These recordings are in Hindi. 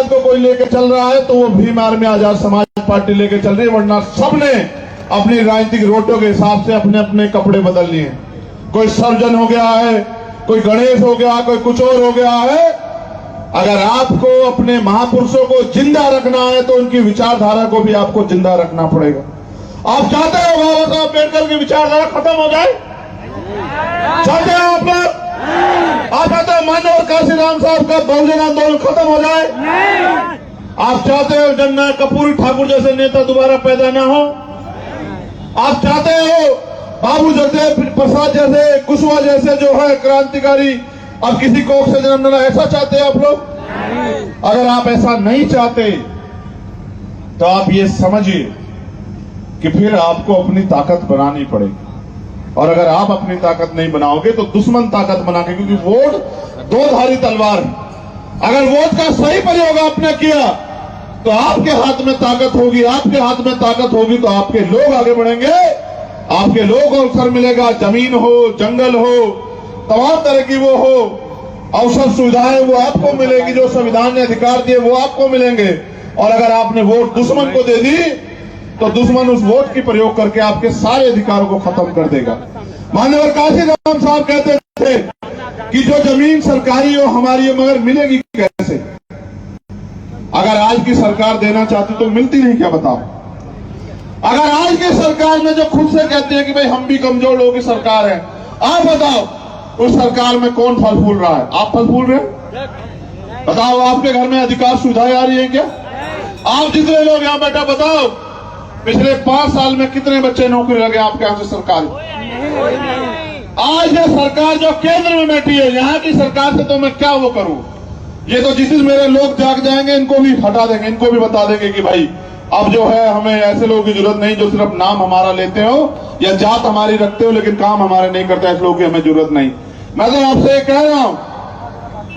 को कोई लेके चल रहा है तो वो भीम आर्मी आजाद समाज पार्टी लेके चल रही है, वरना सबने अपनी राजनीतिक रोटों के हिसाब से अपने अपने कपड़े बदल लिए। कोई सर्जन हो गया है, कोई गणेश हो गया, कोई कुछ और हो गया है। अगर आपको अपने महापुरुषों को जिंदा रखना है तो उनकी विचारधारा को भी आपको जिंदा रखना पड़ेगा। आप चाहते हो बाबा साहब अम्बेडकर की विचारधारा खत्म हो जाए? चाहते हो आप लोग? आप चाहते हो माननीय काशीराम साहब का बहुजन आंदोलन खत्म हो जाए? आप चाहते हो जननायक कर्पूरी ठाकुर जैसे नेता दोबारा पैदा ना हो? आप चाहते हो बाबू जगदेव प्रसाद जैसे, कुशवाहा जैसे जो है क्रांतिकारी अब किसी कोख से जन्म लेना, ऐसा चाहते हैं आप लोग? अगर आप ऐसा नहीं चाहते तो आप ये समझिए कि फिर आपको अपनी ताकत बनानी पड़ेगी। और अगर आप अपनी ताकत नहीं बनाओगे तो दुश्मन ताकत बनाके, क्योंकि वोट दो धारी तलवार है। अगर वोट का सही प्रयोग आपने किया तो आपके हाथ में ताकत होगी, आपके हाथ में ताकत होगी तो आपके लोग आगे बढ़ेंगे, आपके लोगों को अवसर मिलेगा। जमीन हो, जंगल हो, तमाम तरह की वो हो, अवसर सुविधाएं वो आपको मिलेगी, जो संविधान ने अधिकार दिए वो आपको मिलेंगे। और अगर आपने वोट दुश्मन को दे दी तो दुश्मन उस वोट की प्रयोग करके आपके सारे अधिकारों को खत्म कर देगा। माननीय काशीराम साहब कहते थे कि जो जमीन सरकारी हो हमारी है, मगर मिलेगी कैसे? अगर आज की सरकार देना चाहती तो मिलती नहीं क्या, बताओ? अगर आज की सरकार में जो खुद से कहते हैं कि भाई हम भी कमजोर लोगों की सरकार है, आप बताओ उस सरकार में कौन फल फूल रहा है? आप फल फूल रहे हैं? बताओ आपके घर में अधिकार सुविधाएं आ रही है क्या? आप जितने लोग यहाँ बैठा, बताओ पिछले 5 साल में कितने बच्चे नौकरी लगे आपके यहाँ से सरकारी? आज ये सरकार जो केंद्र में बैठी है, यहाँ की सरकार से तो मैं क्या वो करूं? ये तो जिस दिन मेरे लोग जाग जाएंगे इनको भी हटा देंगे, इनको भी बता देंगे कि भाई अब जो है हमें ऐसे लोगों की जरूरत नहीं जो सिर्फ नाम हमारा लेते हो या जात हमारी रखते हो लेकिन काम हमारे नहीं करते, ऐसे लोगों की हमें जरूरत नहीं। मैं तो आपसे कह रहा हूं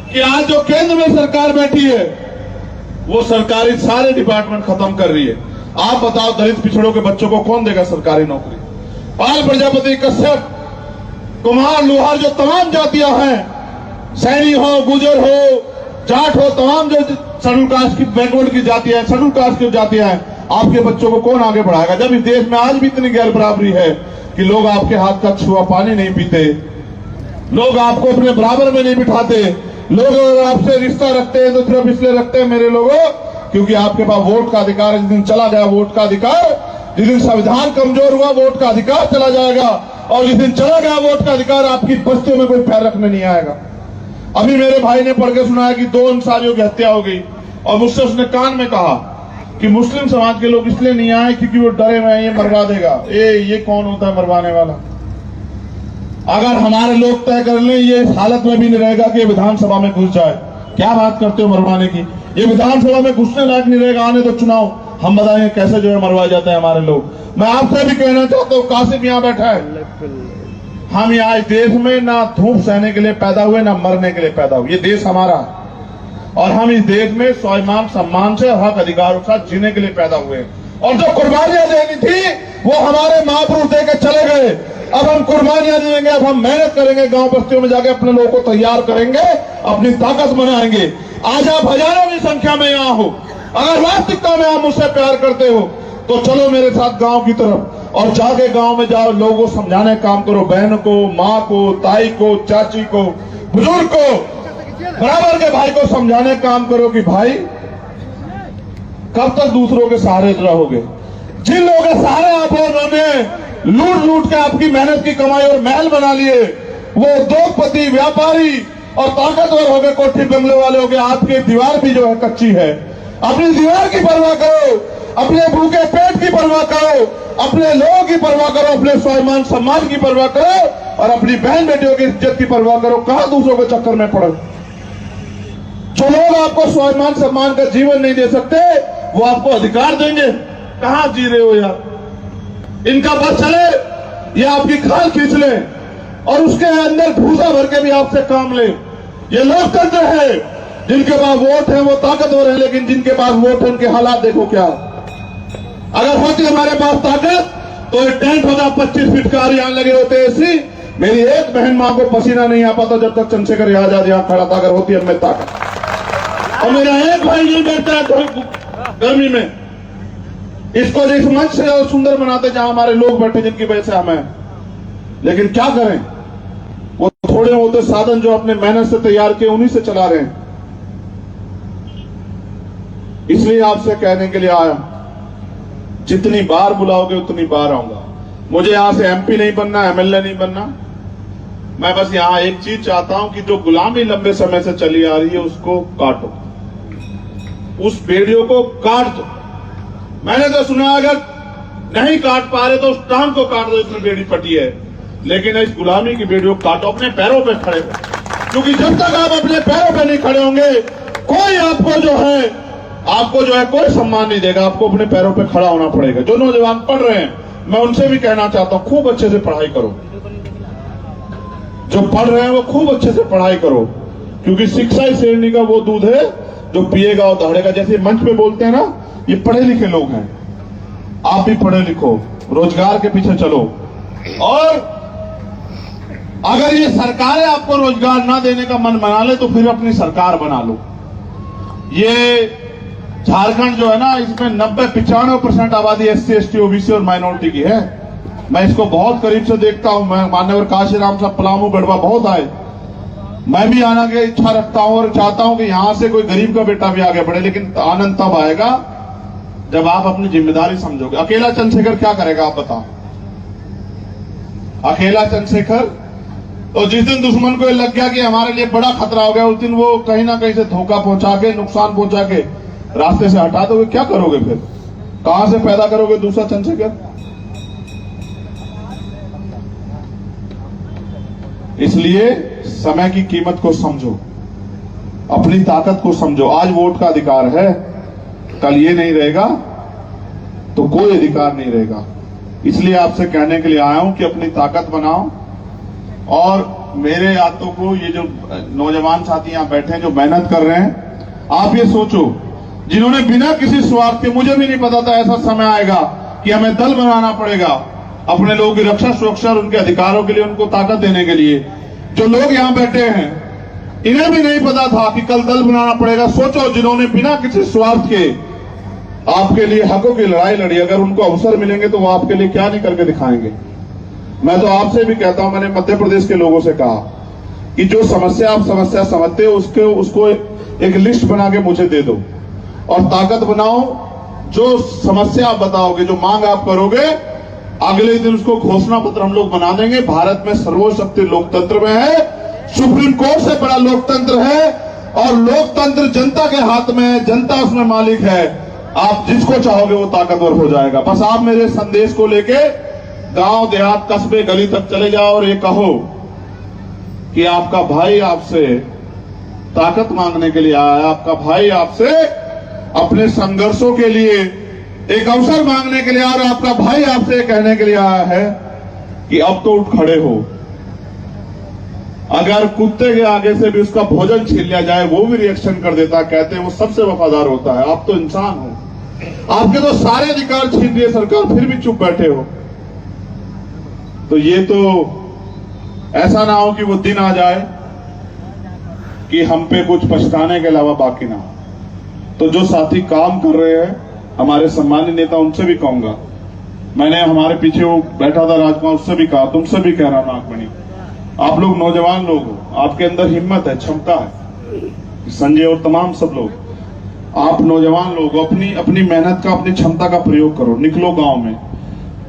कि आज जो केंद्र में सरकार बैठी है वो सरकारी सारे डिपार्टमेंट खत्म कर रही है। आप बताओ दलित पिछड़ों के बच्चों को कौन देगा सरकारी नौकरी? पाल प्रजापति, कश्यप, कुम्हार, लोहार, जो तमाम जातियां हैं, सैनी हो, गुजर हो, जाट हो, तमाम जो शेड्यूल कास्ट की, बैकवर्ड की जातियां हैं, शेड्यूल कास्ट की जातियां हैं, आपके बच्चों को कौन आगे बढ़ाएगा? जब इस देश में आज भी इतनी गैर बराबरी है कि लोग आपके हाथ का छुआ पानी नहीं पीते, लोग आपको अपने बराबर में नहीं बिठाते, लोग अगर आपसे रिश्ता रखते हैं तो सिर्फ इसलिए रखते हैं मेरे लोगों क्योंकि आपके पास वोट का अधिकार है। जिस दिन चला गया वोट का अधिकार, जिस दिन संविधान कमजोर हुआ वोट का अधिकार चला जाएगा, और जिस दिन चला गया वोट का अधिकार आपकी बस्तियों में कोई पैर रखने नहीं आएगा। अभी मेरे भाई ने पढ़ के सुनाया कि 2 अंसारियों की हत्या हो गई और मुझसे उसने कान में कहा कि मुस्लिम समाज के लोग इसलिए नहीं आए क्योंकि वो डरे हुए हैं ये मरवा देगा। ये कौन होता है मरवाने वाला? अगर हमारे लोग तय कर लें ये इस हालत में भी नहीं रहेगा कि विधानसभा में घुस जाए। क्या बात करते हो मरवाने की? ये विधानसभा में घुसने लायक नहीं रहेगा, आने तो चुनाव, हम बताएंगे कैसे जो है मरवाए जाते हैं हमारे लोग। मैं आपसे भी कहना चाहता हूँ, कासिम यहाँ बैठा है, हम यहाँ इस देश में ना धूप सहने के लिए पैदा हुए ना मरने के लिए पैदा हुए। ये देश हमारा है और हम इस देश में स्वाभिमान सम्मान से हक अधिकारों के साथ जीने के लिए पैदा हुए। और जो कुर्बानियां देनी थी वो हमारे महापुरुष दे के चले गए। अब हम कुर्बानियां देंगे, अब हम मेहनत करेंगे, गांव बस्तियों में जाके अपने लोगों को तैयार करेंगे, अपनी ताकत बनाएंगे। आज आप हजारों की संख्या में यहाँ हो, अगर वास्तविकता में आप मुझसे प्यार करते हो तो चलो मेरे साथ गांव की तरफ और जाके गांव में जाओ, लोगों को समझाने का काम करो, बहन को, माँ को, ताई को, चाची को, बुजुर्ग को, बराबर के भाई को समझाने का काम करो कि भाई कब तक दूसरों के सहारे रहोगे? जिन लोगों के सहारे आप और उन्होंने लूट लूट के आपकी मेहनत की कमाई और महल बना लिए, वो उद्योगपति, व्यापारी और ताकतवर हो गए, कोठी बंगले वाले हो गए, आपकी दीवार भी जो है कच्ची है। अपनी दीवार की परवाह करो, अपने भूखे पेट की परवाह करो, अपने लोगों की परवाह करो, अपने स्वाभिमान सम्मान की परवाह करो और अपनी बहन बेटियों की इज्जत की परवाह करो। कहां दूसरों के चक्कर में पड़ो? जो लोग आपको स्वाभिमान सम्मान का जीवन नहीं दे सकते वो आपको अधिकार देंगे? कहां जी रहे हो यार? इनका बस चले या आपकी खाल खींच ले और उसके अंदर भूसा भर के भी आपसे काम ले। ये लोकतंत्र है, जिनके पास वोट है वो ताकतवर है, लेकिन जिनके पास वोट है उनके हालात देखो क्या। अगर होती हमारे पास ताकत तो ये टेंट होता 25 फीट का, यहां लगे होते ऐसी। मेरी एक बहन मां को पसीना नहीं आ पाता जब तक चंद्रशेखर आजाद यहां खड़ा था, अगर होती हमें ताकत। और मेरा एक भाई नहीं बैठता गर्मी में। इसको इस मंच से और सुंदर बनाते जहां हमारे लोग बैठे जिनकी वजह से हम हैं। लेकिन क्या करें, वो थोड़े होते साधन जो अपने मेहनत से तैयार किए उन्हीं से चला रहे हैं। इसलिए आपसे कहने के लिए आया, जितनी बार बुलाओगे उतनी बार आऊंगा। मुझे यहां से एमपी नहीं बनना, एमएलए नहीं बनना। मैं बस यहां एक चीज चाहता हूं कि जो गुलामी लंबे समय से चली आ रही है उसको काटो, उस बेड़ियों को काट दो। मैंने तो सुना अगर नहीं काट पा रहे तो उस टांग को काट दो, इसमें बेड़ी पटी है। लेकिन इस गुलामी की बेड़ियों को काटो, अपने पैरों पे खड़े हो, क्योंकि जब तक आप अपने पैरों पे नहीं खड़े होंगे कोई आपको जो है कोई सम्मान नहीं देगा। आपको अपने पैरों पे खड़ा होना पड़ेगा। जो नौजवान पढ़ रहे हैं मैं उनसे भी कहना चाहता हूं, खूब अच्छे से पढ़ाई करो। जो पढ़ रहे हैं वो खूब अच्छे से पढ़ाई करो, क्योंकि शिक्षा ही शेरनी का वो दूध है जो पिएगा और दौड़ेगा। जैसे मंच पे बोलते हैं ना, ये पढ़े लिखे लोग हैं, आप भी पढ़े लिखो, रोजगार के पीछे चलो। और अगर ये सरकारें आपको रोजगार ना देने का मन बना ले तो फिर अपनी सरकार बना लो। ये झारखंड जो है ना, इसमें 90-95% आबादी SC ST OBC और माइनॉरिटी की है। मैं इसको बहुत करीब से देखता हूं। मैं मान्यवर काशीराम साहब पलामू गढ़वा बहुत आए, मैं भी आने की इच्छा रखता हूं और चाहता हूं कि यहां से कोई गरीब का बेटा भी आगे बढ़े। लेकिन आनंद तब आएगा जब आप अपनी जिम्मेदारी समझोगे। अकेला चंद्रशेखर क्या करेगा आप बताओ? अकेला चंद्रशेखर तो जिस दिन दुश्मन को लग गया कि हमारे लिए बड़ा खतरा हो गया, उस दिन वो कहीं ना कहीं से धोखा पहुंचा के, नुकसान पहुंचा के रास्ते से हटा दोगे। क्या करोगे फिर? कहां से पैदा करोगे दूसरा चंद्रशेखर? इसलिए समय की कीमत को समझो, अपनी ताकत को समझो। आज वोट का अधिकार है, कल ये नहीं रहेगा तो कोई अधिकार नहीं रहेगा। इसलिए आपसे कहने के लिए आया हूं कि अपनी ताकत बनाओ। और मेरे हाथों को ये जो नौजवान साथी यहां बैठे हैं जो मेहनत कर रहे हैं, आप ये सोचो, जिन्होंने बिना किसी स्वार्थ के, मुझे भी नहीं पता था ऐसा समय आएगा कि हमें दल बनाना पड़ेगा अपने लोगों की रक्षा सुरक्षा और उनके अधिकारों के लिए, उनको ताकत देने के लिए। जो लोग यहां बैठे हैं इन्हें भी नहीं पता था कि कल दल बनाना पड़ेगा। सोचो, जिन्होंने बिना किसी स्वार्थ के आपके लिए हकों की लड़ाई लड़ी, अगर उनको अवसर मिलेंगे तो वो आपके लिए क्या नहीं करके दिखाएंगे। मैं तो आपसे भी कहता हूं, मैंने मध्य प्रदेश के लोगों से कहा कि जो समस्या आप समस्या समझते हो उसको एक लिस्ट बना के मुझे दे दो और ताकत बनाओ। जो समस्या आप बताओगे, जो मांग आप करोगे, अगले दिन उसको घोषणा पत्र हम लोग बना देंगे। भारत में सर्वोच्च शक्ति लोकतंत्र में है, सुप्रीम कोर्ट से बड़ा लोकतंत्र है और लोकतंत्र जनता के हाथ में है, जनता उसमें मालिक है। आप जिसको चाहोगे वो ताकतवर हो जाएगा। बस आप मेरे संदेश को लेके गांव देहात कस्बे गली तक चले जाओ और ये कहो कि आपका भाई आपसे ताकत मांगने के लिए आया है, आपका भाई आपसे अपने संघर्षों के लिए एक अवसर मांगने के लिए, और आपका भाई आपसे कहने के लिए आया है कि अब तो उठ खड़े हो। अगर कुत्ते के आगे से भी उसका भोजन छीन लिया जाए वो भी रिएक्शन कर देता है, कहते हैं वो सबसे वफादार होता है। आप तो इंसान हो, आपके तो सारे अधिकार छीन लिए सरकार, फिर भी चुप बैठे हो। तो ये तो ऐसा ना हो कि वो दिन आ जाए कि हम पे कुछ पछताने के अलावा बाकी ना हो। तो जो साथी काम कर रहे हैं, हमारे सम्मानित नेता, उनसे भी कहूंगा, मैंने हमारे पीछे वो बैठा था राजकुमार, उससे भी कहा, तुमसे भी कह रहा हूं नागमणि, आप लोग नौजवान लोग हो, आपके अंदर हिम्मत है, क्षमता है, संजय और तमाम सब लोग, आप नौजवान लोग अपनी अपनी मेहनत का, अपनी क्षमता का प्रयोग करो। निकलो गांव में,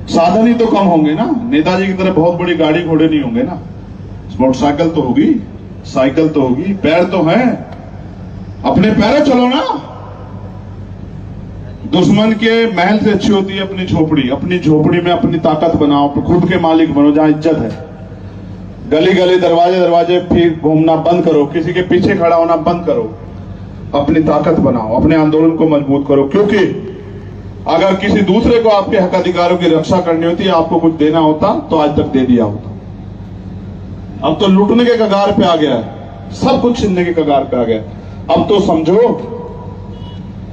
साधन ही तो कम होंगे ना, नेताजी की तरह बहुत बड़ी गाड़ी घोड़े नहीं होंगे ना, मोटरसाइकिल तो होगी, साइकिल तो होगी, पैर तो हैं, अपने पैरों चलो ना। दुश्मन के महल से अच्छी होती है अपनी झोपड़ी। अपनी झोपड़ी में अपनी ताकत बनाओ, खुद के मालिक बनो, जहां इज्जत है। गली गली दरवाजे दरवाजे फिर घूमना बंद करो, किसी के पीछे खड़ा होना बंद करो, अपनी ताकत बनाओ, अपने आंदोलन को मजबूत करो। क्योंकि अगर किसी दूसरे को आपके हक अधिकारों की रक्षा करनी होती है, आपको कुछ देना होता तो आज तक दे दिया होता। अब तो लूटने के कगार पे आ गया है, सब कुछ छीनने के कगार पे आ गया। अब तो समझो,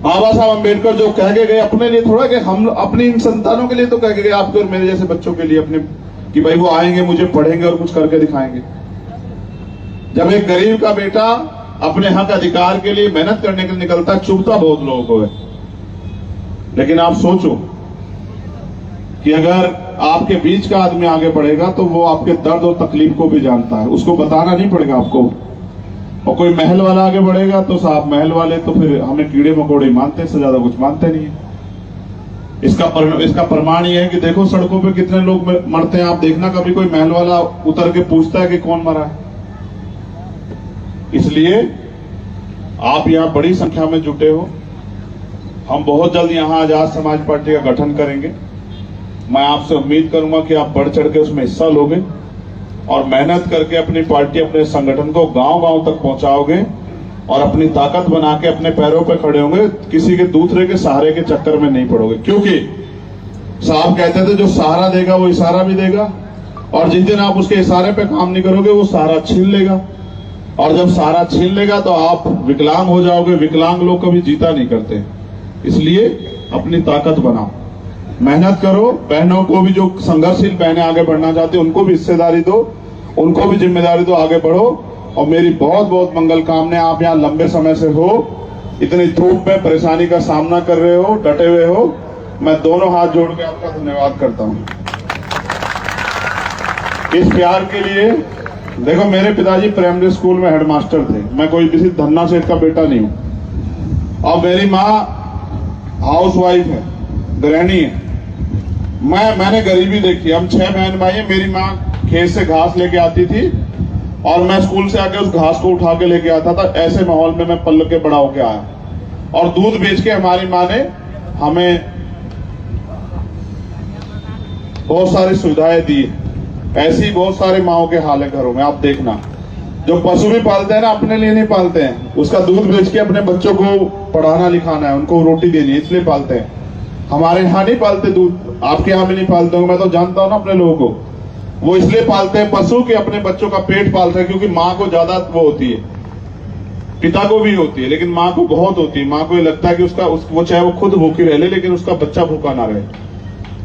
बाबा साहब अम्बेडकर जो कह के गए अपने लिए, थोड़ा कि हम अपनी इन संतानों के लिए तो कह के गए, आपके और मेरे जैसे बच्चों के लिए अपने, कि भाई वो आएंगे, मुझे पढ़ेंगे और कुछ करके दिखाएंगे। जब एक गरीब का बेटा अपने हक अधिकार के लिए मेहनत करने के लिए निकलता है, चुभता बहुत लोगों को है। लेकिन आप सोचो कि अगर आपके बीच का आदमी आगे बढ़ेगा तो वो आपके दर्द और तकलीफ को भी जानता है, उसको बताना नहीं पड़ेगा आपको। और कोई महल वाला आगे बढ़ेगा तो साहब महल वाले तो फिर हमें कीड़े मकोड़े मानते हैं, इससे ज्यादा कुछ मानते नहीं है। इसका प्रमाण ये है कि देखो सड़कों पे कितने लोग मरते हैं। आप देखना कभी कोई महल वाला उतर के पूछता है कि कौन मरा है। इसलिए आप यहां बड़ी संख्या में जुटे हो। हम बहुत जल्द यहां आजाद समाज पार्टी का गठन करेंगे। मैं आपसे उम्मीद करूंगा कि आप बढ़ चढ़ के उसमें हिस्सा लोगे और मेहनत करके अपनी पार्टी, अपने संगठन को गांव-गांव तक पहुंचाओगे और अपनी ताकत बना के अपने पैरों पे खड़े होंगे। किसी के दूसरे के सहारे के चक्कर में नहीं पड़ोगे, क्योंकि साहब कहते थे जो सहारा देगा वो इशारा भी देगा, और जिस दिन आप उसके इशारे पे काम नहीं करोगे वो सहारा छीन लेगा, और जब सहारा छीन लेगा तो आप विकलांग हो जाओगे। विकलांग लोग कभी जीता नहीं करते। इसलिए अपनी ताकत बनाओ, मेहनत करो। बहनों को भी, जो संघर्षशील बहनें आगे बढ़ना चाहती, उनको भी हिस्सेदारी दो, उनको भी जिम्मेदारी दो, आगे बढ़ो। और मेरी बहुत बहुत मंगल कामनाएं। आप यहाँ लंबे समय से हो, इतनी धूप में परेशानी का सामना कर रहे हो, डटे हुए हो। मैं दोनों हाथ जोड़ के आपका धन्यवाद करता हूं इस प्यार के लिए। देखो, मेरे पिताजी प्राइमरी स्कूल में हेडमास्टर थे। मैं कोई किसी धन्ना सेठ का बेटा नहीं हूं। और मेरी माँ हाउसवाइफ है, गृहिणी है। मैंने गरीबी देखी। हम 6 बहन भाई हैं। मेरी माँ खेत से घास लेके आती थी और मैं स्कूल से आके उस घास को उठा के लेके आता था। ऐसे माहौल में मैं पल के बड़ा होके आया। और दूध बेच के हमारी माँ ने हमें बहुत सारी सुविधाएं दी। ऐसी बहुत सारे माओं के हाल है घरों में। आप देखना, जो पशु भी पालते हैं ना, अपने लिए नहीं पालते हैं। उसका दूध बेच के अपने बच्चों को पढ़ाना लिखाना है, उनको रोटी देनी है, इसलिए पालते हैं। हमारे यहाँ नहीं पालते दूध, आपके यहाँ भी नहीं पालते होंगे। मैं तो जानता हूँ ना अपने लोगों को। वो इसलिए पालते हैं पशु के अपने बच्चों का पेट पालते हैं, क्योंकि माँ को ज्यादा वो होती है, पिता को भी होती है, लेकिन माँ को बहुत होती है। माँ को ये लगता है कि वो चाहे वो खुद भूखी रह ले, लेकिन उसका बच्चा भूखा ना रहे।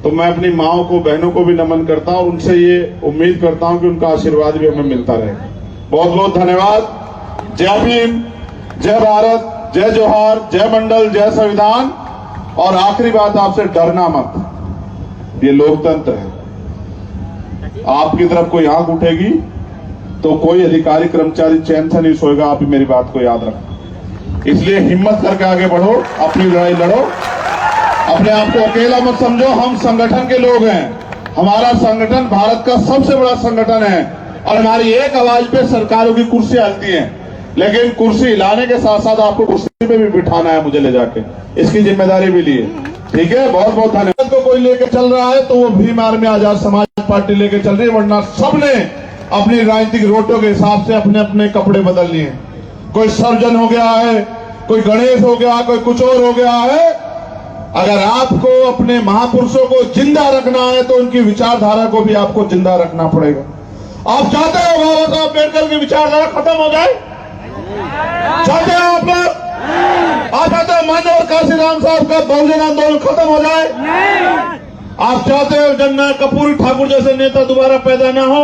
तो मैं अपनी माँओं को, बहनों को भी नमन करता हूँ। उनसे ये उम्मीद करता हूँ कि उनका आशीर्वाद भी हमें मिलता रहे। बहुत बहुत धन्यवाद। जय भीम, जय भारत, जय जोहार, जय मंडल, जय संविधान। और आखिरी बात आपसे, डरना मत। ये लोकतंत्र है। आपकी तरफ कोई आंख उठेगी तो कोई अधिकारी कर्मचारी चैन से नहीं सोएगा। आप मेरी बात को याद रखना। इसलिए हिम्मत करके आगे बढ़ो, अपनी लड़ाई लड़ो। अपने आप को अकेला मत समझो। हम संगठन के लोग हैं। हमारा संगठन भारत का सबसे बड़ा संगठन है और हमारी एक आवाज पे सरकारों की कुर्सी हिलती है। लेकिन कुर्सी हिलाने के साथ साथ आपको कुर्सी पे भी बिठाना है, मुझे ले जाके। इसकी जिम्मेदारी भी लिए। ठीक है, बहुत बहुत धन्यवाद। को कोई लेके चल रहा है तो वो भीम आर्मी आजाद समाज पार्टी लेके चल रही है, वरना सबने अपनी राजनीतिक रोटों के हिसाब से अपने अपने कपड़े बदल लिए। कोई सर्जन हो गया है, कोई गणेश हो गया, कोई कुछ और हो गया है। अगर आपको अपने महापुरुषों को जिंदा रखना है तो उनकी विचारधारा को भी आपको जिंदा रखना पड़ेगा। आप चाहते हो बाबा साहब अम्बेडकर की विचारधारा खत्म हो जाए? चाहते हो आप लोग? आप चाहते हो माननीय काशीराम साहब का बहुजन आंदोलन खत्म हो जाए? आप चाहते हो जननायक कर्पूरी ठाकुर जैसे नेता दोबारा पैदा ना हो?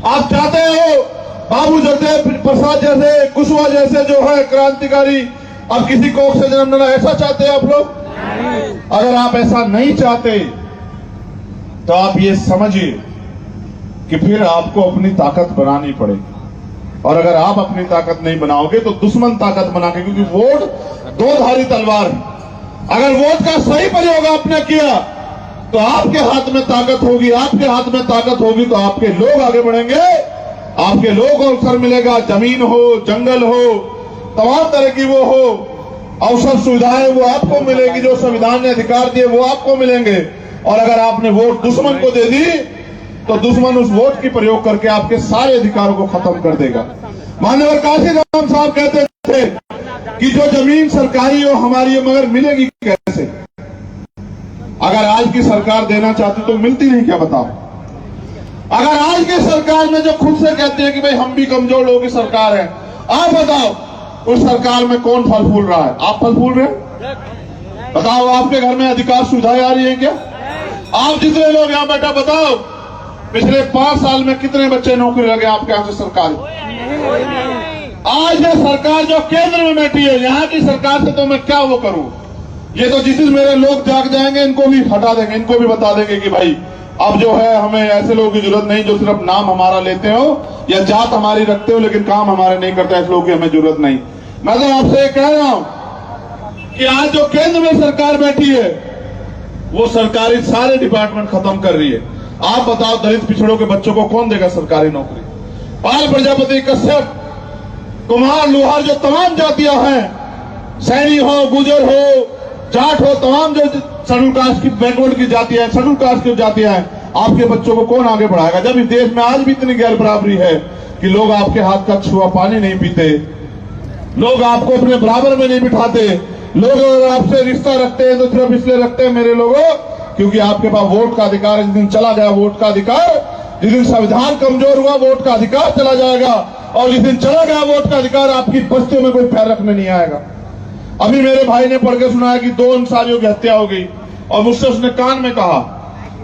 आप चाहते हो बाबू जगदेव प्रसाद जैसे, कुशवाहा जैसे जो है क्रांतिकारी अब किसी कोख से जन्म लेना? ऐसा चाहते हैं आप लोग? अगर आप ऐसा नहीं चाहते तो आप ये समझिए कि फिर आपको अपनी ताकत बनानी पड़ेगी। और अगर आप अपनी ताकत नहीं बनाओगे तो दुश्मन ताकत बना के, क्योंकि वोट दो धारी तलवार है। अगर वोट का सही प्रयोग आपने किया तो आपके हाथ में ताकत होगी, आपके हाथ में ताकत होगी तो आपके लोग आगे बढ़ेंगे, आपके लोग को अवसर मिलेगा। जमीन हो, जंगल हो, तमाम तरह की वो हो, अवसर सुविधाएं वो आपको मिलेगी। जो संविधान ने अधिकार दिए वो आपको मिलेंगे। और अगर आपने वोट दुश्मन को दे दी तो दुश्मन उस वोट की प्रयोग करके आपके सारे अधिकारों को खत्म कर देगा। माननीय काशीराम साहब कहते थे कि जो जमीन सरकारी हो हमारी है, मगर मिलेगी कैसे? अगर आज की सरकार देना चाहती तो मिलती नहीं क्या? बताओ। अगर आज की सरकार में जो खुद से कहते हैं कि भाई हम भी कमजोर लोगों की सरकार है, आप बताओ उस सरकार में कौन फल फूल रहा है? आप फल फूल रहे हैं? बताओ, आपके घर में अधिकार सुविधाएं आ रही है क्या? आप जितने लोग यहां बैठा, बताओ पिछले 5 साल में कितने बच्चे नौकरी लगे आपके यहां से सरकारी? आज ये सरकार जो केंद्र में बैठी है, यहाँ की सरकार से तो मैं क्या वो करूं। ये तो जिस दिन मेरे लोग जाग जाएंगे इनको भी हटा देंगे, इनको भी बता देंगे कि भाई अब जो है हमें ऐसे लोगों की जरूरत नहीं जो सिर्फ नाम हमारा लेते हो या जात हमारी रखते हो लेकिन काम हमारे नहीं करते, ऐसे लोगों की हमें जरूरत नहीं। मैं तो आपसे ये कह रहा हूं कि आज जो केंद्र में सरकार बैठी है वो सरकारी सारे डिपार्टमेंट खत्म कर रही है। आप बताओ दलित पिछड़ों के बच्चों को कौन देगा सरकारी नौकरी? पाल प्रजापति, कश्यप, कुम्हार, लोहार, जो तमाम जातियां हैं, सैनी हो, गुजर हो, जाट हो, तमाम जो शेड्यूल कास्ट की बैकवर्ड की जातियां हैं, शेड्यूल कास्ट की जातियां हैं, आपके बच्चों को कौन आगे बढ़ाएगा? जब इस देश में आज भी इतनी गैर बराबरी है कि लोग आपके हाथ का छुआ पानी नहीं पीते, लोग आपको अपने बराबर में नहीं बिठाते, लोग अगर आपसे रिश्ता रखते हैं तो सिर्फ इसलिए रखते हैं मेरे लोगों क्योंकि आपके पास वोट का अधिकार है। जिस दिन चला गया वोट का अधिकार, जिस दिन संविधान कमजोर हुआ वोट का अधिकार चला जाएगा, और जिस दिन चला गया वोट का अधिकार आपकी बस्तियों में कोई पैर रखने नहीं आएगा। अभी मेरे भाई ने पढ़ के सुनाया कि 2 अंसारियों की हत्या हो गई और मुझसे उसने कान में कहा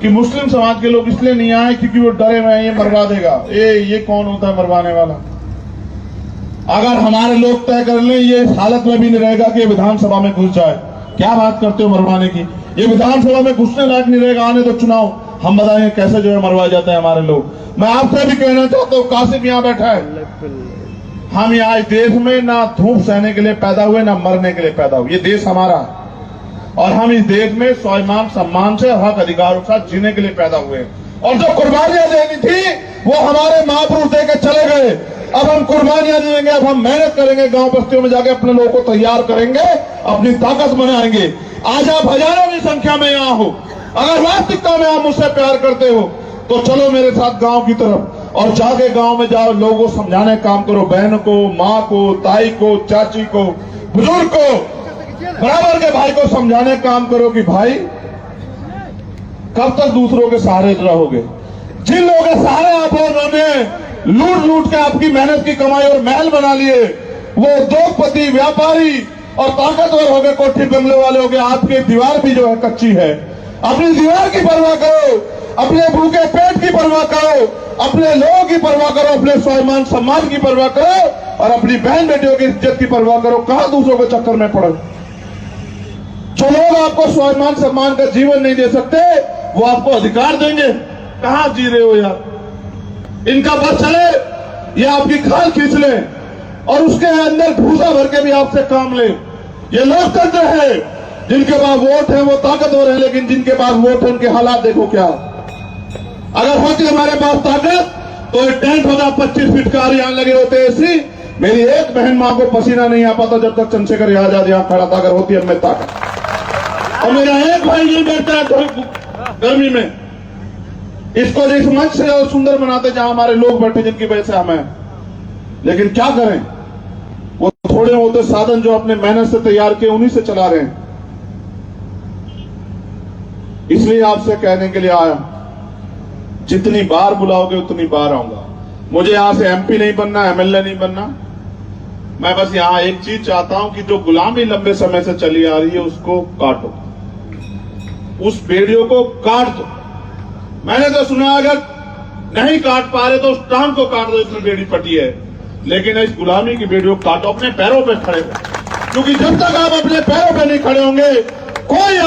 कि मुस्लिम समाज के लोग इसलिए नहीं आए क्योंकि वो डरे हुए हैं ये मरवा देगा। ये कौन होता है मरवाने वाला? अगर हमारे लोग तय कर लें ये इस हालत में भी नहीं रहेगा कि विधानसभा में घुस जाए। क्या बात करते हो मरवाने की? ये विधानसभा में घुसने लायक नहीं रहेगा। आने तो चुनाव, हम बताएंगे कैसे जो है मरवाए जाते हैं हमारे लोग। मैं आपसे भी कहना चाहता हूँ, कासिम यहाँ बैठा है, हम यहाँ इस देश में ना धूप सहने के लिए पैदा हुए ना मरने के लिए पैदा हुए। ये देश हमारा है और हम इस देश में स्वाभिमान सम्मान से हक अधिकारों के साथ जीने के लिए पैदा हुए। और जो कुर्बानियां देनी थी वो हमारे महापुरुष दे के चले गए। अब हम कुर्बानियां देंगे, अब हम मेहनत करेंगे, गांव बस्तियों में जाके अपने लोगों को तैयार करेंगे, अपनी ताकत बनाएंगे। आज आप हजारों की संख्या में यहाँ हो, अगर वास्तविकता में आप मुझसे प्यार करते हो तो चलो मेरे साथ गांव की तरफ और जाके गांव में जाओ, लोगों को समझाने का काम करो, बहन को, माँ को, ताई को, चाची को, बुजुर्ग को, बराबर के भाई को समझाने का काम करो कि भाई कब तक दूसरों के सहारे रहोगे। जिन लोगों के सहारे आप लोगों लूट लूट के आपकी मेहनत की कमाई और महल बना लिए, वो उद्योगपति, व्यापारी और ताकतवर हो गए, कोठी बंगले वाले हो गए। आपकी दीवार भी जो है कच्ची है। अपनी दीवार की परवाह करो, अपने भूखे पेट की परवाह करो, अपने लोगों की परवाह करो, अपने स्वाभिमान सम्मान की परवाह करो और अपनी बहन बेटियों की इज्जत की परवाह करो। कहां दूसरों के चक्कर में पड़ो। जो लोग आपको स्वाभिमान सम्मान का जीवन नहीं दे सकते वो आपको अधिकार देंगे। कहां जी रहे हो यार? इनका बस चले, ये आपकी खाल खींच ले और उसके अंदर भूसा भर के भी आपसे काम ले। ये लोकतंत्र है। जिनके पास वोट है वो ताकतवर है, लेकिन जिनके पास वोट है उनके हालात देखो क्या। अगर होती हमारे पास ताकत तो टेंट होगा 25 फीट का, यहां लगे होते ऐसी। मेरी एक बहन मां को पसीना नहीं आ पाता जब तक चंद्रशेखर आजाद यहां खड़ा था। अगर होती है मैं ताकत, और मेरा एक भाई नहीं बैठता है गर्मी में। इसको इस मंच से और सुंदर बनाते जहां हमारे लोग बैठे जिनकी वजह से हमें, लेकिन क्या करें, वो थोड़े होते साधन जो अपने मेहनत से तैयार किए उन्हीं से चला रहे हैं। इसलिए आपसे कहने के लिए आया, जितनी बार बुलाओगे उतनी बार आऊंगा। मुझे यहां से एमपी नहीं बनना, एमएलए नहीं बनना। मैं बस यहां एक चीज चाहता हूं कि जो गुलामी लंबे समय से चली आ रही है उसको काटो, उस बेड़ियों को काट दो। मैंने तो सुना अगर नहीं काट पा रहे तो उस टांग को काट दो, इसमें बेड़ी पटी है। लेकिन इस गुलामी की बेड़ियों को काटो, अपने पैरों पे खड़े हो। क्योंकि जब तक आप अपने पैरों पे नहीं खड़े होंगे कोई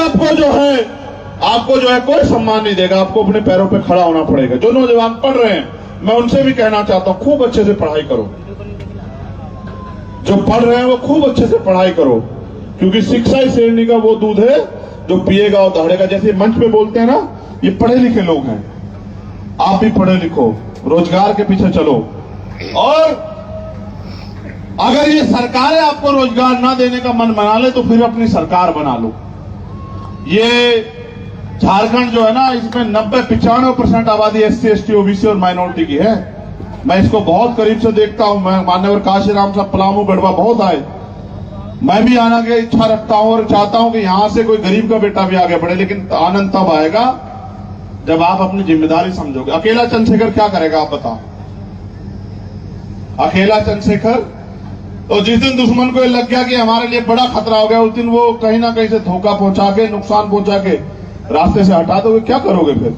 आपको जो है कोई सम्मान नहीं देगा। आपको अपने पैरों पे खड़ा होना पड़ेगा। जो नौजवान पढ़ रहे हैं मैं उनसे भी कहना चाहता हूं, खूब अच्छे से पढ़ाई करो। जो पढ़ रहे हैं वो खूब अच्छे से पढ़ाई करो, क्योंकि शिक्षा ही शेरनी का वो दूध है जो पिएगा और दौड़ेगा। जैसे मंच पे बोलते हैं ना, ये पढ़े लिखे लोग हैं। आप भी पढ़े लिखो, रोजगार के पीछे चलो। और अगर ये सरकारें आपको रोजगार ना देने का मन बना ले तो फिर अपनी सरकार बना लो। ये झारखंड जो है ना, इसमें 90-95% आबादी SC, ST, OBC और माइनॉरिटी की है। मैं इसको बहुत करीब से देखता हूं। मैं मान्यवर काशीराम साहब पलामू गढ़वा बहुत आए। मैं भी आने की इच्छा रखता हूं और चाहता हूं कि यहां से कोई गरीब का बेटा भी आगे बढ़े, लेकिन आनंद तब आएगा जब आप अपनी जिम्मेदारी समझोगे। अकेला चंद्रशेखर क्या करेगा आप बताओ? अकेला चंद्रशेखर तो जिस दिन दुश्मन को लग गया कि हमारे लिए बड़ा खतरा हो गया, उस दिन वो कहीं ना कहीं से धोखा पहुंचा के, नुकसान पहुंचा के रास्ते से हटा दोगे। क्या करोगे फिर?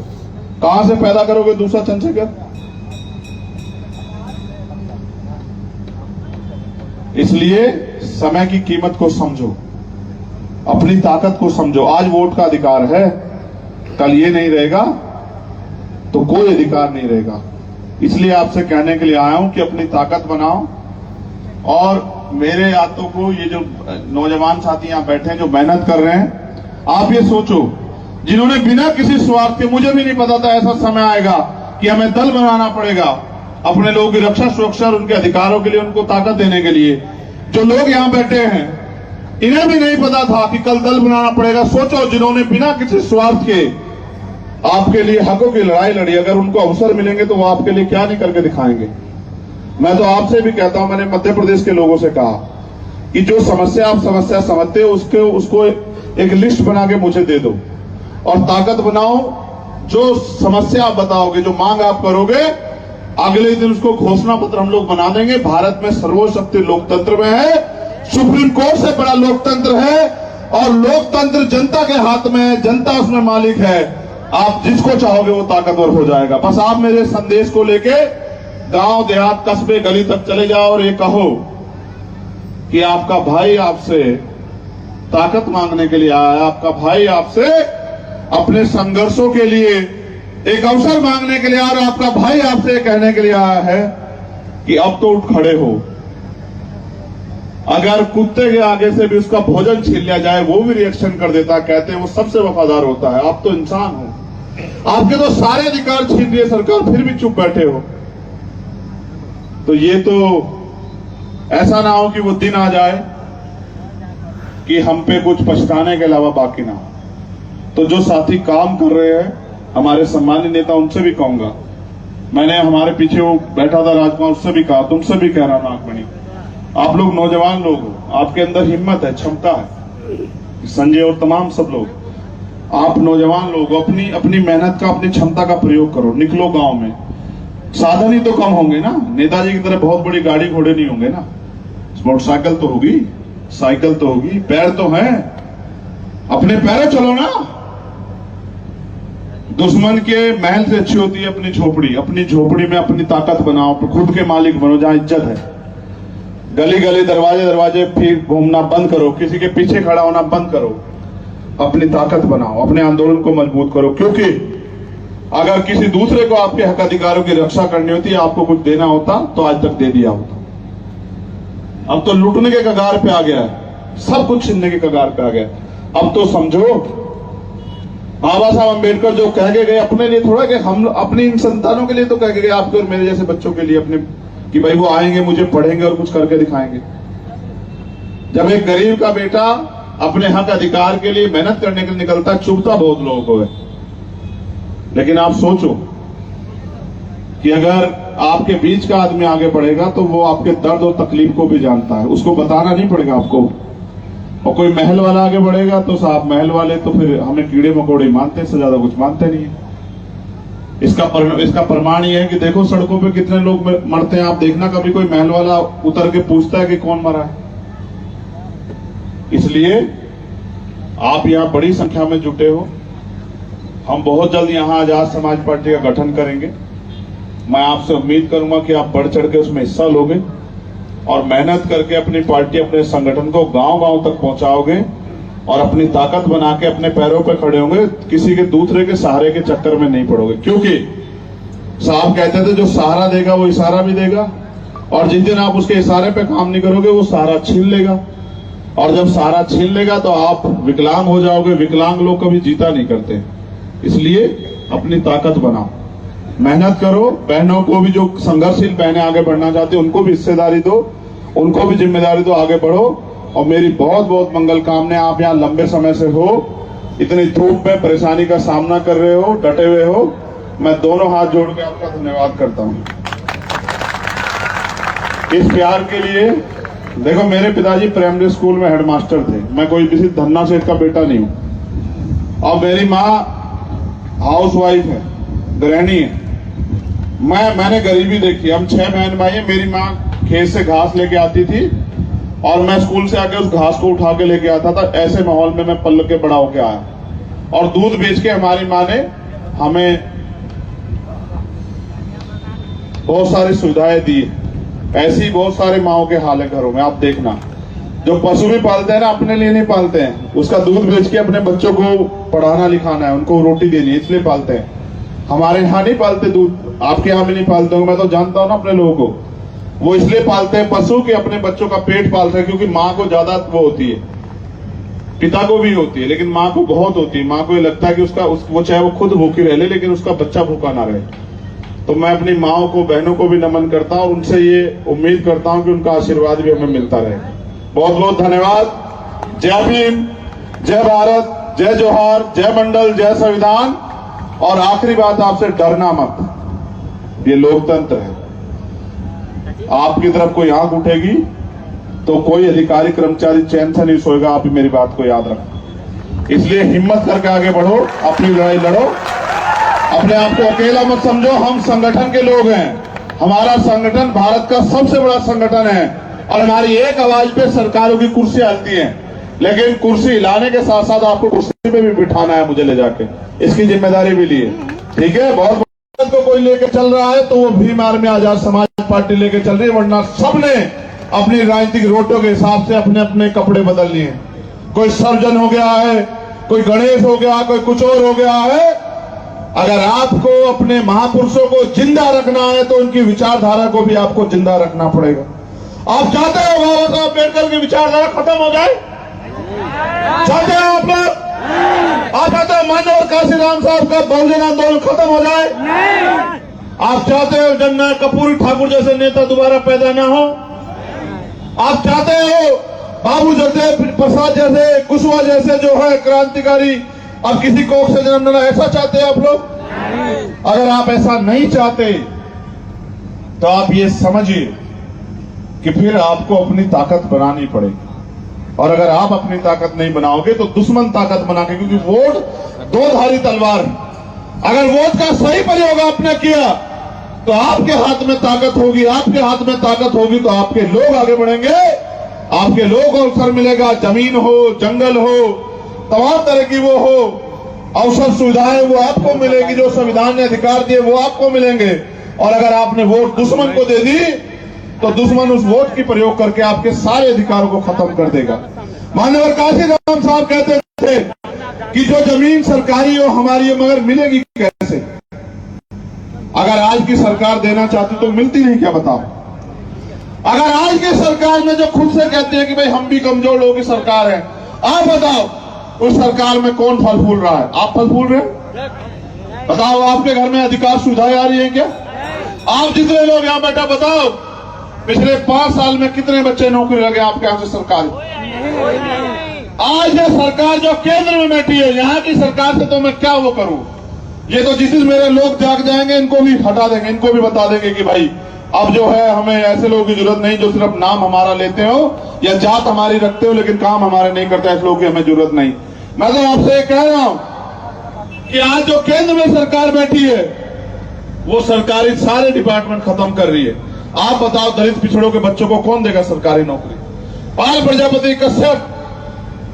कहां से पैदा करोगे दूसरा चंद्रशेखर? इसलिए समय की कीमत को समझो, अपनी ताकत को समझो। आज वोट का अधिकार है, कल ये नहीं रहेगा तो कोई अधिकार नहीं रहेगा। इसलिए आपसे कहने के लिए आया हूं कि अपनी ताकत बनाओ। और मेरे यादों को ये जो नौजवान साथी यहां बैठे हैं जो मेहनत कर रहे हैं, आप ये सोचो, जिन्होंने बिना किसी स्वार्थ के, मुझे भी नहीं पता था ऐसा समय आएगा कि हमें दल बनाना पड़ेगा अपने लोगों की रक्षा सुरक्षा और उनके अधिकारों के लिए, उनको ताकत देने के लिए। जो लोग यहां बैठे हैं इन्हें भी नहीं पता था कि कल दल बनाना पड़ेगा। सोचो, जिन्होंने बिना किसी स्वार्थ के आपके लिए हकों की लड़ाई लड़ी, अगर उनको अवसर मिलेंगे तो वो आपके लिए क्या नहीं करके दिखाएंगे। मैं तो आपसे भी कहता हूं, मैंने मध्य प्रदेश के लोगों से कहा कि जो समस्या आप समस्या समझते हो उसको एक लिस्ट बना के मुझे दे दो और ताकत बनाओ। जो समस्या आप बताओगे, जो मांग आप करोगे, अगले दिन उसको घोषणा पत्र हम लोग बना देंगे। भारत में सर्वशक्ति लोकतंत्र में है, सुप्रीम कोर्ट से बड़ा लोकतंत्र है और लोकतंत्र जनता के हाथ में है, जनता उसमें मालिक है। आप जिसको चाहोगे वो ताकतवर हो जाएगा। बस आप मेरे संदेश को लेके गांव देहात कस्बे गली तक चले जाओ और ये कहो कि आपका भाई आपसे ताकत मांगने के लिए आया है, आपका भाई आपसे अपने संघर्षों के लिए एक अवसर मांगने के लिए, और आपका भाई आपसे कहने के लिए आया है कि अब तो उठ खड़े हो। अगर कुत्ते के आगे से भी उसका भोजन छीन लिया जाए वो भी रिएक्शन कर देता है, कहते हैं वो सबसे वफादार होता है। आप तो इंसान हो, आपके तो सारे अधिकार छीन लिए सरकार, फिर भी चुप बैठे हो। तो ये तो ऐसा ना हो कि वो दिन आ जाए कि हम पे कुछ पछताने के अलावा बाकी ना हो। तो जो साथी काम कर रहे हैं, हमारे सम्मानित नेता, उनसे भी कहूंगा, मैंने हमारे पीछे वो बैठा था राजकुमार, उससे भी कहा, तुमसे भी कह रहा हूं नागमणि, आप लोग नौजवान लोग हो, आपके अंदर हिम्मत है, क्षमता है। संजय और तमाम सब लोग, आप नौजवान लोग अपनी अपनी मेहनत का, अपनी क्षमता का प्रयोग करो, निकलो गांव में। साधन ही तो कम होंगे ना, नेताजी की तरह बहुत बड़ी गाड़ी घोड़े नहीं होंगे ना, मोटरसाइकिल तो होगी, साइकिल तो होगी, पैर तो हैं, अपने पैरों चलो ना। दुश्मन के महल से अच्छी होती है अपनी झोपड़ी। अपनी झोपड़ी में अपनी ताकत बनाओ, खुद के मालिक बनो, जहां इज्जत है। गली गली दरवाजे दरवाजे फिर घूमना बंद करो, किसी के पीछे खड़ा होना बंद करो, अपनी ताकत बनाओ, अपने आंदोलन को मजबूत करो। क्योंकि अगर किसी दूसरे को आपके हक अधिकारों की रक्षा करनी होती, आपको कुछ देना होता तो आज तक दे दिया होता। अब तो लूटने के कगार पे आ गया है, सब कुछ छीनने के कगार पे आ गया। अब तो समझो, बाबा साहब अम्बेडकर जो कह के गए अपने लिए, थोड़ा कि हम अपनी इन संतानों के लिए तो कह के गए, आपके और मेरे जैसे बच्चों के लिए अपने, कि भाई वो आएंगे, मुझे पढ़ेंगे और कुछ करके दिखाएंगे। जब एक गरीब का बेटा अपने हक अधिकार के लिए मेहनत करने के लिए निकलता है, चुभता बहुत लोगों को है। लेकिन आप सोचो कि अगर आपके बीच का आदमी आगे बढ़ेगा तो वो आपके दर्द और तकलीफ को भी जानता है, उसको बताना नहीं पड़ेगा आपको। और कोई महल वाला आगे बढ़ेगा तो साहब, महल वाले तो फिर हमें कीड़े मकोड़े मानते हैं, इससे ज्यादा कुछ मानते नहीं है। इसका प्रमाण ये है कि देखो सड़कों पे कितने लोग मरते हैं। आप देखना कभी कोई महल वाला उतर के पूछता है कि कौन मरा है। इसलिए आप यहाँ बड़ी संख्या में जुटे हो। हम बहुत जल्द यहाँ आजाद समाज पार्टी का गठन करेंगे। मैं आपसे उम्मीद करूंगा कि आप बढ़ चढ़ के उसमें हिस्सा लोगे और मेहनत करके अपनी पार्टी, अपने संगठन को गांव-गांव तक पहुंचाओगे और अपनी ताकत बना के अपने पैरों पर खड़े होंगे। किसी के दूसरे के सहारे के चक्कर में नहीं पड़ोगे। क्योंकि साहब कहते थे, जो सहारा देगा वो इशारा भी देगा, और जिस दिन आप उसके इशारे पे काम नहीं करोगे वो सहारा छीन लेगा, और जब सहारा छीन लेगा तो आप विकलांग हो जाओगे। विकलांग लोग कभी जीता नहीं करते। इसलिए अपनी ताकत बनाओ, मेहनत करो। बहनों को भी, जो संघर्षशील बहनें आगे बढ़ना चाहती हैं, उनको भी हिस्सेदारी दो, उनको भी जिम्मेदारी दो, आगे बढ़ो। और मेरी बहुत बहुत मंगल कामनाएं। आप यहाँ लंबे समय से हो, इतनी धूप में परेशानी का सामना कर रहे हो, डटे हुए हो। मैं दोनों हाथ जोड़ के आपका धन्यवाद करता हूँ इस प्यार के लिए। देखो, मेरे पिताजी प्राइमरी स्कूल में हेडमास्टर थे। मैं कोई किसी धन्ना सेठ का बेटा नहीं हूँ। और मेरी माँ हाउस वाइफ है, गृहिणी है। मैंने गरीबी देखी। हम 6 बहन भाई हैं। मेरी माँ खेत से घास लेके आती थी और मैं स्कूल से आके उस घास को उठा के लेके आता था। ऐसे माहौल में मैं पल के बड़ा होके आया। और दूध बेच के हमारी माँ ने हमें बहुत सारी सुविधाएं दी। ऐसी बहुत सारे माओ के हाल है घरों में। आप देखना, जो पशु भी पालते हैं ना, अपने लिए नहीं पालते हैं, उसका दूध बेच के अपने बच्चों को पढ़ाना लिखाना है, उनको रोटी देनी है, इसलिए पालते हैं। हमारे यहाँ नहीं पालते दूध, आपके यहाँ भी नहीं पालते होंगे, मैं तो जानता हूँ ना अपने लोगों को। वो इसलिए पालते हैं पशु कि अपने बच्चों का पेट पालते हैं, क्योंकि माँ को ज्यादा वो होती है, पिता को भी होती है, लेकिन माँ को बहुत होती है। माँ को ये लगता है कि वो चाहे वो खुद भूखी रह ले, लेकिन उसका बच्चा भूखा ना रहे। तो मैं अपनी माओ को, बहनों को भी नमन करता हूँ, उनसे ये उम्मीद करता हूँ कि उनका आशीर्वाद भी हमें मिलता रहे। बहुत बहुत धन्यवाद। जय भीम, जय भारत, जय जोहार, जय मंडल, जय संविधान। और आखिरी बात, आपसे डरना मत, ये लोकतंत्र है। आपकी तरफ कोई आंख उठेगी तो कोई अधिकारी कर्मचारी चैन से नहीं सोएगा, आप ही मेरी बात को याद रखो। इसलिए हिम्मत करके आगे बढ़ो, अपनी लड़ाई लड़ो, अपने आप को अकेला मत समझो। हम संगठन के लोग हैं, हमारा संगठन भारत का सबसे बड़ा संगठन है और हमारी एक आवाज पे सरकारों की कुर्सी हिलती है, लेकिन कुर्सी हिलाने के साथ साथ आपको कुर्सी पे भी बिठाना है मुझे ले जाके, इसकी जिम्मेदारी भी लिए। ठीक है, बहुत को कोई लेके चल रहा है तो वो भीम आर्मी आजाद समाज पार्टी लेके चल रही है, वरना सबने अपनी राजनीतिक रोटों के हिसाब से अपने अपने कपड़े बदल लिए। कोई सर्जन हो गया है, कोई गणेश हो गया, कोई कुछ और हो गया है। अगर आपको अपने महापुरुषों को जिंदा रखना है तो उनकी विचारधारा को भी आपको जिंदा रखना पड़ेगा। आप चाहते हो बाबा साहब अम्बेडकर की विचारधारा खत्म हो जाए? चाहते हो आप लोग? आप चाहते हो मानव काशीराम साहब का बहुजन आंदोलन खत्म हो जाए? आप चाहते हो जन्ना कपूरी ठाकुर जैसे नेता दोबारा पैदा ना हो? आप चाहते हो बाबू जगदेव प्रसाद जैसे, कुशवाहा जैसे जो है क्रांतिकारी अब किसी कोख से जन्म लेना, ऐसा चाहते हैं आप लोग? अगर आप ऐसा नहीं चाहते तो आप ये समझिए कि फिर आपको अपनी ताकत बनानी पड़ेगी। और अगर आप अपनी ताकत नहीं बनाओगे तो दुश्मन ताकत बना के, क्योंकि वोट दो धारी तलवार, अगर वोट का सही प्रयोग आपने किया तो आपके हाथ में ताकत होगी, आपके हाथ में ताकत होगी तो आपके लोग आगे बढ़ेंगे, आपके लोग को अवसर मिलेगा। जमीन हो, जंगल हो, तमाम तरह की वो हो, अवसर सुविधाएं वो आपको मिलेगी, जो संविधान ने अधिकार दिए वो आपको मिलेंगे। और अगर आपने वोट दुश्मन को दे दी तो दुश्मन उस वोट की प्रयोग करके आपके सारे अधिकारों को खत्म कर देगा। माननीय काशीराम साहब कहते थे कि जो जमीन सरकारी हो हमारी हो, मगर मिलेगी कैसे? अगर आज की सरकार देना चाहती तो मिलती नहीं क्या, बताओ? अगर आज की सरकार में जो खुद से कहते हैं कि भाई हम भी कमजोर लोगों की सरकार है, आप बताओ उस सरकार में कौन फल फूल रहा है? आप फल फूल रहे हैं? बताओ, आपके घर में अधिकार सुविधाएं आ रही है क्या? आप जितने लोग यहाँ बैठा, बताओ पिछले 5 साल में कितने बच्चे नौकरी लगे आपके यहाँ से सरकार? आज ये सरकार जो केंद्र में बैठी है, यहाँ की सरकार से तो मैं क्या वो करूं? ये तो जिस दिन मेरे लोग जाग जाएंगे इनको भी हटा देंगे, इनको भी बता देंगे कि भाई अब जो है हमें ऐसे लोगों की जरूरत नहीं जो सिर्फ नाम हमारा लेते हो या जात हमारी रखते हो लेकिन काम हमारे नहीं करते, ऐसे लोगों की हमें जरूरत नहीं। मैं तो आपसे कह रहा हूं कि आज जो केंद्र में सरकार बैठी है वो सरकारी सारे डिपार्टमेंट खत्म कर रही है। आप बताओ, दलित पिछड़ों के बच्चों को कौन देगा सरकारी नौकरी? पाल प्रजापति, कश्यप,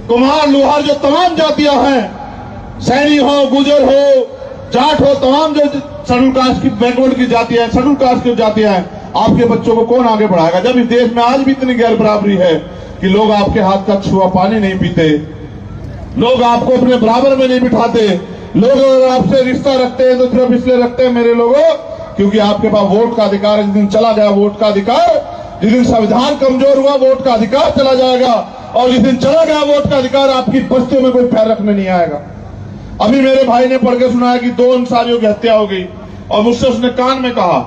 कुम्हार, लोहार, जो तमाम जातियां हैं, सैनी हो, गुजर हो, जाट हो, तमाम जो शेड्यूल कास्ट की, बैकवर्ड की जातियां हैं, शेड्यूल कास्ट की जातियां हैं, आपके बच्चों को कौन आगे बढ़ाएगा? जब इस देश में आज भी इतनी गैर बराबरी है कि लोग आपके हाथ का छुआ पानी नहीं पीते, लोग आपको अपने बराबर में नहीं बिठाते, लोग अगर आपसे रिश्ता रखते हैं तो सिर्फ इसलिए रखते हैं मेरे लोगों क्योंकि आपके पास वोट का अधिकार है। जिस दिन चला गया वोट का अधिकार, जिस दिन संविधान कमजोर हुआ वोट का अधिकार चला जाएगा, और जिस दिन चला गया वोट का अधिकार आपकी बस्तियों में कोई पैर रखने नहीं आएगा। अभी मेरे भाई ने पढ़ के सुनाया कि 2 अंसारियों की हत्या हो गई और मुझसे उसने कान में कहा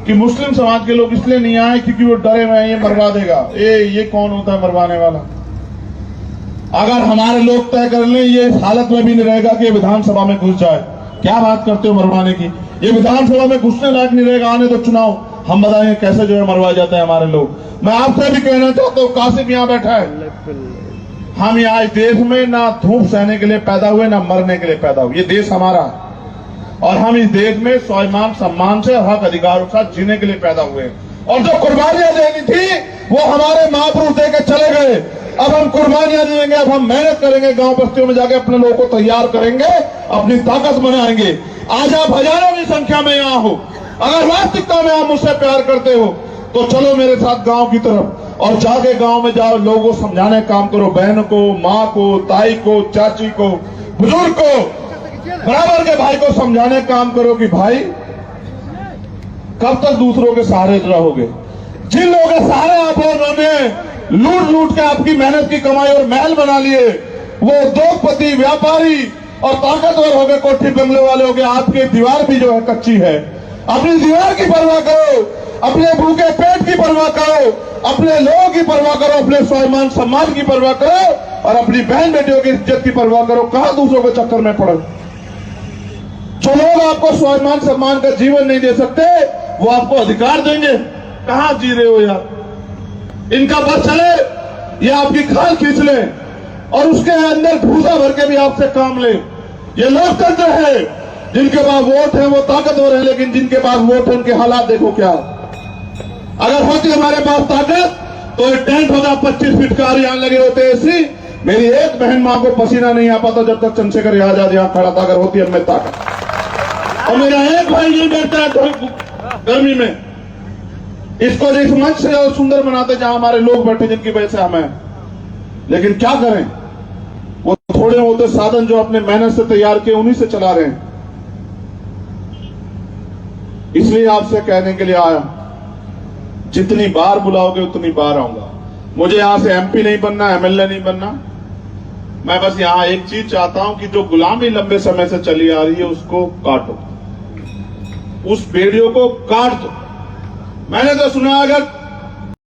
कि मुस्लिम समाज के लोग इसलिए नहीं आए क्योंकि वो डरे हुए हैं ये मरवा देगा। ये कौन होता है मरवाने वाला? अगर हमारे लोग तय कर लें ये इस हालत में भी नहीं रहेगा कि विधानसभा में घुस जाए। क्या बात करते हो मरवाने की? ये विधानसभा में घुसने लायक नहीं रहेगा, आने तो चुनाव, हम बताएंगे कैसे जो है मरवाए जाते हैं हमारे लोग। मैं आपसे भी कहना चाहता हूँ, कासिम यहाँ बैठा है, हम यहाँ इस देश में ना धूप सहने के लिए पैदा हुए ना मरने के लिए पैदा हुए। ये देश हमारा है और हम इस देश में स्वाभिमान सम्मान से हक अधिकारों के साथ जीने के लिए पैदा हुए। और जो कुर्बानियां देनी थी वो हमारे महापुरुष देकर चले गए। अब हम कुर्बानियां देंगे, अब हम मेहनत करेंगे, गांव बस्तियों में जाके अपने लोगों को तैयार करेंगे, अपनी ताकत बनाएंगे। आज आप हजारों की संख्या में यहाँ हो, अगर वास्तविकता में आप मुझसे प्यार करते हो तो चलो मेरे साथ गांव की तरफ और जाके गांव में जाओ, लोगों को समझाने का काम करो, बहन को, माँ को, ताई को, चाची को, बुजुर्ग को, बराबर के भाई को समझाने का काम करो कि भाई कब तक दूसरों के सहारे रहोगे। जिन लोगों के सहारे आप और उन्होंने लूट लूट के आपकी मेहनत की कमाई और महल बना लिए, वो उद्योगपति, व्यापारी और ताकतवर हो गए, कोठी बंगले वाले हो गए, आपकी दीवार भी जो है कच्ची है। अपनी दीवार की परवाह करो, अपने भूखे पेट की परवाह करो, अपने लोगों की परवाह करो, अपने स्वाभिमान सम्मान की परवाह करो और अपनी बहन बेटियों की इज्जत की परवाह करो। कहां दूसरों के चक्कर में पड़ो। जो लोग आपको स्वाभिमान सम्मान का जीवन नहीं दे सकते, वो आपको अधिकार देंगे। कहां जी रहे हो यार। इनका बस चले, ये आपकी खाल खींच ले और उसके अंदर भूसा भर के भी आपसे काम ले। ये लोकतंत्र है। जिनके पास वोट है वो ताकतवर है, लेकिन जिनके पास वोट है उनके हालात देखो क्या। अगर होती हमारे पास ताकत तो ये टेंट होगा 25 फीट का, यहां लगे होते ऐसी। मेरी एक बहन मां को पसीना नहीं आ पाता जब तक चंद्रशेखर आजाद यहां खड़ा था। अगर होती हमें ताकत, और मेरा एक भाई नहीं बैठता है गर्मी में। इसको इस मंच से और सुंदर बनाते जहां हमारे लोग बैठे, जिनकी वजह से हमें। लेकिन क्या करें, वो थोड़े होते साधन जो अपने मेहनत से तैयार किए उन्हीं से चला रहे हैं। इसलिए आपसे कहने के लिए आया, जितनी बार बुलाओगे उतनी बार आऊंगा। मुझे यहां से एमपी नहीं बनना, एमएलए नहीं बनना। मैं बस यहां एक चीज चाहता हूं कि जो गुलामी लंबे समय से चली आ रही है उसको काटो, उस बेड़ियों को काट दो। मैंने तो सुना अगर